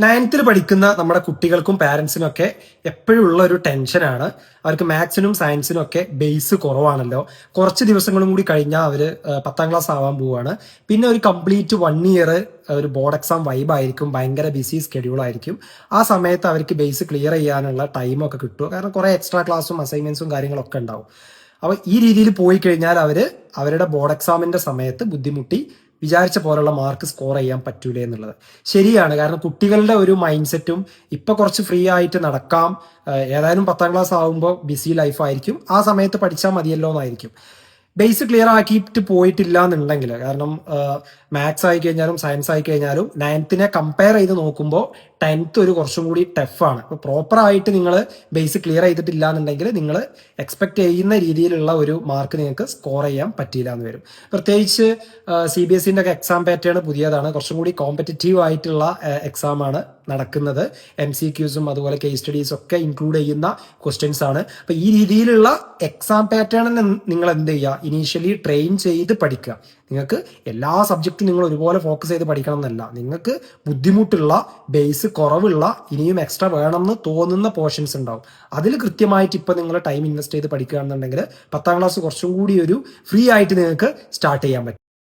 നയൻത്തിൽ പഠിക്കുന്ന നമ്മുടെ കുട്ടികൾക്കും പാരൻസിനും ഒക്കെ എപ്പോഴും ഉള്ള ഒരു ടെൻഷനാണ്. അവർക്ക് മാത്സിനും സയൻസിനും ഒക്കെ ബേസ് കുറവാണല്ലോ. കുറച്ച് ദിവസങ്ങളും കൂടി കഴിഞ്ഞാൽ അവർ 10ാം ക്ലാസ് ആവാൻ പോവുകയാണ്. പിന്നെ ഒരു കംപ്ലീറ്റ് 1 ഇയർ ഒരു ബോർഡ് എക്സാം വൈബായിരിക്കും, ഭയങ്കര ബിസി സ്കെഡ്യൂൾ ആയിരിക്കും. ആ സമയത്ത് അവർക്ക് ബേസ് ക്ലിയർ ചെയ്യാനുള്ള ടൈമൊക്കെ കിട്ടും, കാരണം കുറേ എക്സ്ട്രാ ക്ലാസ്സും അസൈൻമെന്റ്സും കാര്യങ്ങളൊക്കെ ഉണ്ടാവും. അപ്പോൾ ഈ രീതിയിൽ പോയി കഴിഞ്ഞാൽ അവരുടെ ബോർഡ് എക്സാമിന്റെ സമയത്ത് ബുദ്ധിമുട്ടി വിചാരിച്ച പോലുള്ള മാർക്ക് സ്കോർ ചെയ്യാൻ പറ്റൂലേ എന്നുള്ളത് ശരിയാണ്. കാരണം കുട്ടികളുടെ ഒരു മൈൻഡ് സെറ്റും ഇപ്പൊ കുറച്ച് ഫ്രീ ആയിട്ട് നടക്കാം, ഏതായാലും 10ാം ക്ലാസ് ആകുമ്പോൾ ബിസി ലൈഫായിരിക്കും, ആ സമയത്ത് പഠിച്ചാൽ മതിയല്ലോ എന്നായിരിക്കും. ബേസ് ക്ലിയർ ആക്കിയിട്ട് പോയിട്ടില്ല എന്നുണ്ടെങ്കിൽ, കാരണം മാത്സ് ആയി കഴിഞ്ഞാലും സയൻസ് ആയി കഴിഞ്ഞാലും 9ത്തിനെ കമ്പയർ ചെയ്ത് നോക്കുമ്പോൾ 10th ഒരു കുറച്ചും കൂടി ടഫാണ്. അപ്പോൾ പ്രോപ്പറായിട്ട് നിങ്ങൾ ബേസ് ക്ലിയർ ചെയ്തിട്ടില്ല എന്നുണ്ടെങ്കിൽ നിങ്ങൾ എക്സ്പെക്ട് ചെയ്യുന്ന രീതിയിലുള്ള ഒരു മാർക്ക് നിങ്ങൾക്ക് സ്കോർ ചെയ്യാൻ പറ്റിയില്ല എന്ന് വരും. പ്രത്യേകിച്ച് CBSEന്റെ ഒക്കെ എക്സാം പാറ്റേൺ പുതിയതാണ്, കുറച്ചും കൂടി കോമ്പറ്റീറ്റീവ് ആയിട്ടുള്ള എക്സാമാണ് നടക്കുന്നത്. MCQസും അതുപോലെ കേസ് സ്റ്റഡീസും ഒക്കെ ഇൻക്ലൂഡ് ചെയ്യുന്ന ക്വസ്റ്റ്യൻസ് ആണ്. അപ്പോൾ ഈ രീതിയിലുള്ള എക്സാം പാറ്റേണിന് നിങ്ങൾ എന്ത് ചെയ്യുക, ഇനീഷ്യലി ട്രെയിൻ ചെയ്ത് പഠിക്കുക. നിങ്ങൾക്ക് എല്ലാ സബ്ജക്റ്റും നിങ്ങൾ ഒരുപോലെ ഫോക്കസ് ചെയ്ത് പഠിക്കണം എന്നല്ല, നിങ്ങൾക്ക് ബുദ്ധിമുട്ടുള്ള, ബേസ് കുറവുള്ള, ഇനിയും എക്സ്ട്രാ വേണമെന്ന് തോന്നുന്ന പോർഷൻസ് ഉണ്ടാവും. അതിൽ കൃത്യമായിട്ട് ഇപ്പം നിങ്ങൾ ടൈം ഇൻവെസ്റ്റ് ചെയ്ത് പഠിക്കുകയാണെന്നുണ്ടെങ്കിൽ 10ാം ക്ലാസ് കുറച്ചും കൂടി ഒരു ഫ്രീ ആയിട്ട് നിങ്ങൾക്ക് സ്റ്റാർട്ട് ചെയ്യാൻ പറ്റും.